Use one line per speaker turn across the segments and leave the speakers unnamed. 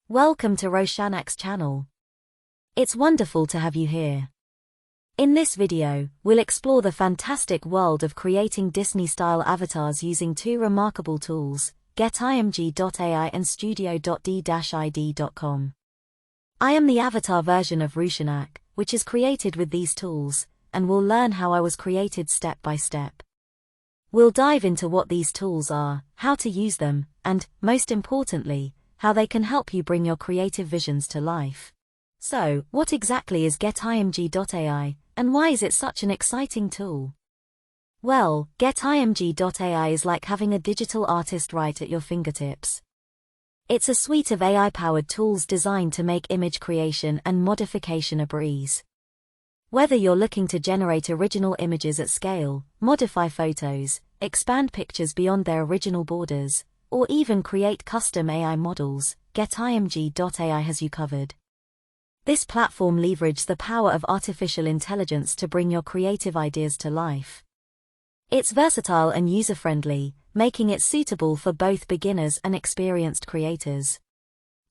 Welcome to Roushanak's channel. It's wonderful to have you here. In this video, we'll explore the fantastic world of creating Disney-style avatars using two remarkable tools, Getimg.ai and Studio.d-id.com. I am the avatar version of Roushanak, which is created with these tools, and we'll learn how I was created step by step. We'll dive into what these tools are, how to use them, and, most importantly, how they can help you bring your creative visions to life. So, what exactly is Getimg.ai, and why is it such an exciting tool? Well, Getimg.ai is like having a digital artist right at your fingertips. It's a suite of AI-powered tools designed to make image creation and modification a breeze. Whether you're looking to generate original images at scale, modify photos, expand pictures beyond their original borders, or even create custom AI models, Getimg.ai has you covered. This platform leverages the power of artificial intelligence to bring your creative ideas to life. It's versatile and user-friendly, making it suitable for both beginners and experienced creators.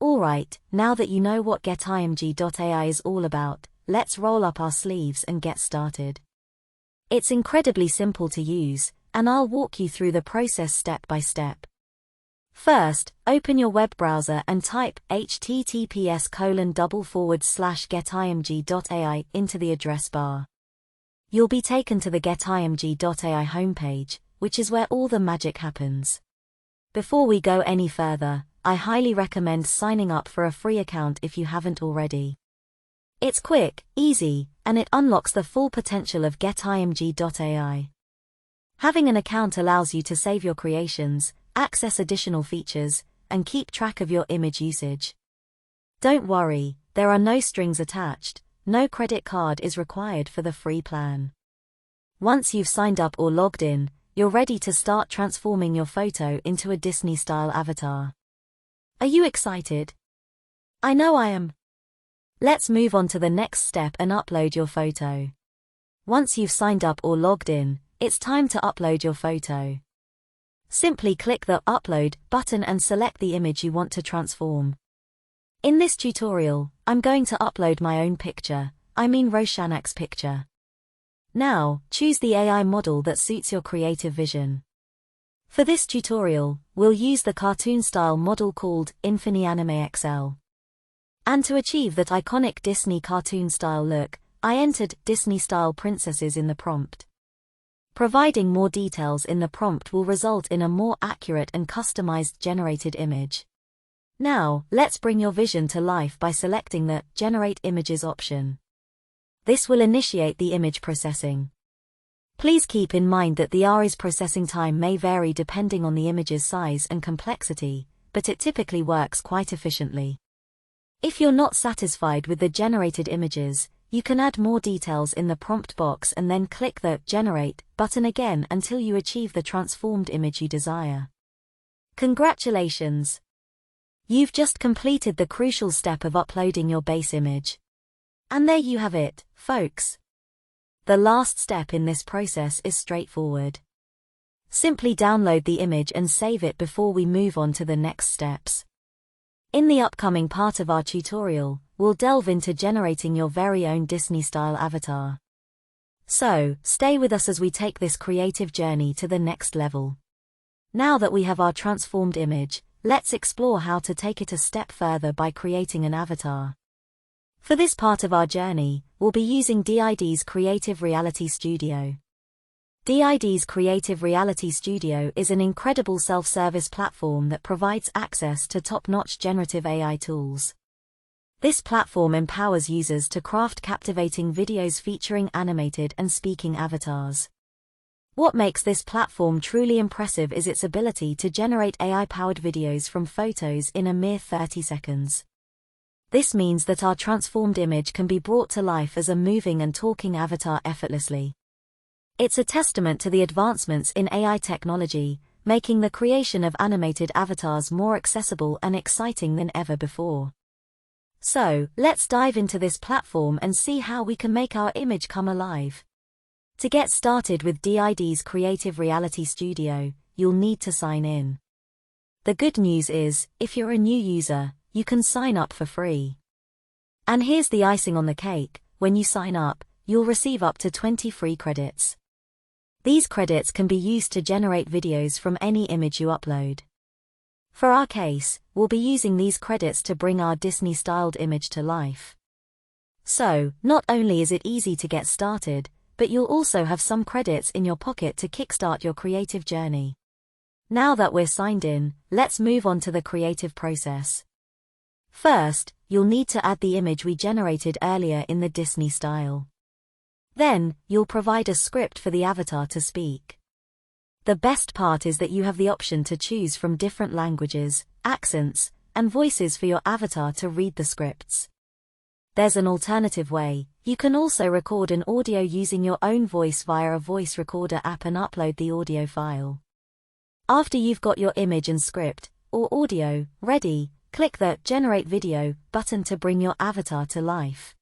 Alright, now that you know what Getimg.ai is all about, let's roll up our sleeves and get started. It's incredibly simple to use, and I'll walk you through the process step by step. First, open your web browser and type https://getimg.ai into the address bar. You'll be taken to the Getimg.ai homepage, which is where all the magic happens. Before we go any further, I highly recommend signing up for a free account if you haven't already. It's quick, easy, and it unlocks the full potential of Getimg.ai. Having an account allows you to save your creations, access additional features, and keep track of your image usage. Don't worry, there are no strings attached, no credit card is required for the free plan. Once you've signed up or logged in, you're ready to start transforming your photo into a Disney-style avatar. Are you excited? I know I am. Let's move on to the next step and upload your photo. Once you've signed up or logged in, it's time to upload your photo. Simply click the Upload button and select the image you want to transform. In this tutorial, I'm going to upload my own picture, Roushanak's picture. Now, choose the AI model that suits your creative vision. For this tutorial, we'll use the cartoon-style model called Infinity XL. And to achieve that iconic Disney cartoon-style look, I entered Disney-style princesses in the prompt. Providing more details in the prompt will result in a more accurate and customized generated image. Now, let's bring your vision to life by selecting the Generate Images option. This will initiate the image processing. Please keep in mind that the AI's processing time may vary depending on the image's size and complexity, but it typically works quite efficiently. If you're not satisfied with the generated images, you can add more details in the prompt box and then click the Generate button again until you achieve the transformed image you desire. Congratulations! You've just completed the crucial step of uploading your base image. And there you have it, folks. The last step in this process is straightforward. Simply download the image and save it before we move on to the next steps. In the upcoming part of our tutorial, we'll delve into generating your very own Disney-style avatar. So, stay with us as we take this creative journey to the next level. Now that we have our transformed image, let's explore how to take it a step further by creating an avatar. For this part of our journey, we'll be using DID's Creative Reality Studio. DID's Creative Reality Studio is an incredible self-service platform that provides access to top-notch generative AI tools. This platform empowers users to craft captivating videos featuring animated and speaking avatars. What makes this platform truly impressive is its ability to generate AI-powered videos from photos in a mere 30 seconds. This means that our transformed image can be brought to life as a moving and talking avatar effortlessly. It's a testament to the advancements in AI technology, making the creation of animated avatars more accessible and exciting than ever before. So, let's dive into this platform and see how we can make our image come alive. To get started with DID's Creative Reality Studio, you'll need to sign in. The good news is, if you're a new user, you can sign up for free. And here's the icing on the cake: when you sign up, you'll receive up to 20 free credits. These credits can be used to generate videos from any image you upload. For our case, we'll be using these credits to bring our Disney-styled image to life. So, not only is it easy to get started, but you'll also have some credits in your pocket to kickstart your creative journey. Now that we're signed in, let's move on to the creative process. First, you'll need to add the image we generated earlier in the Disney style. Then, you'll provide a script for the avatar to speak. The best part is that you have the option to choose from different languages, accents, and voices for your avatar to read the scripts. There's an alternative way: you can also record an audio using your own voice via a voice recorder app and upload the audio file. After you've got your image and script, or audio, ready, click the Generate Video button to bring your avatar to life.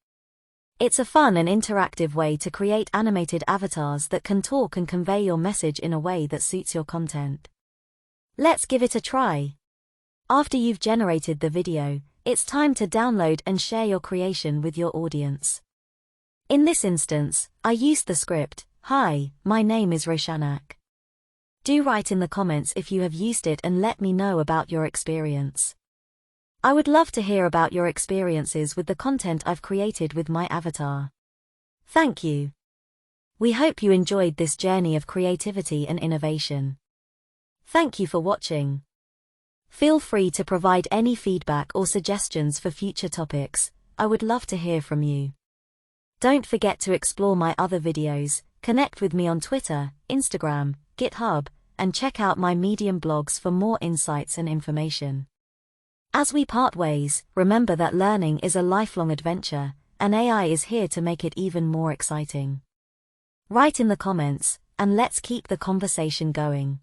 It's a fun and interactive way to create animated avatars that can talk and convey your message in a way that suits your content. Let's give it a try. After you've generated the video, it's time to download and share your creation with your audience. In this instance, I used the script, "Hi, my name is Roushanak." Do write in the comments if you have used it and let me know about your experience. I would love to hear about your experiences with the content I've created with my avatar. Thank you. We hope you enjoyed this journey of creativity and innovation. Thank you for watching. Feel free to provide any feedback or suggestions for future topics. I would love to hear from you. Don't forget to explore my other videos, connect with me on Twitter, Instagram, GitHub, and check out my Medium blogs for more insights and information. As we part ways, remember that learning is a lifelong adventure, and AI is here to make it even more exciting. Write in the comments, and let's keep the conversation going.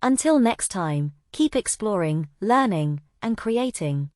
Until next time, keep exploring, learning, and creating.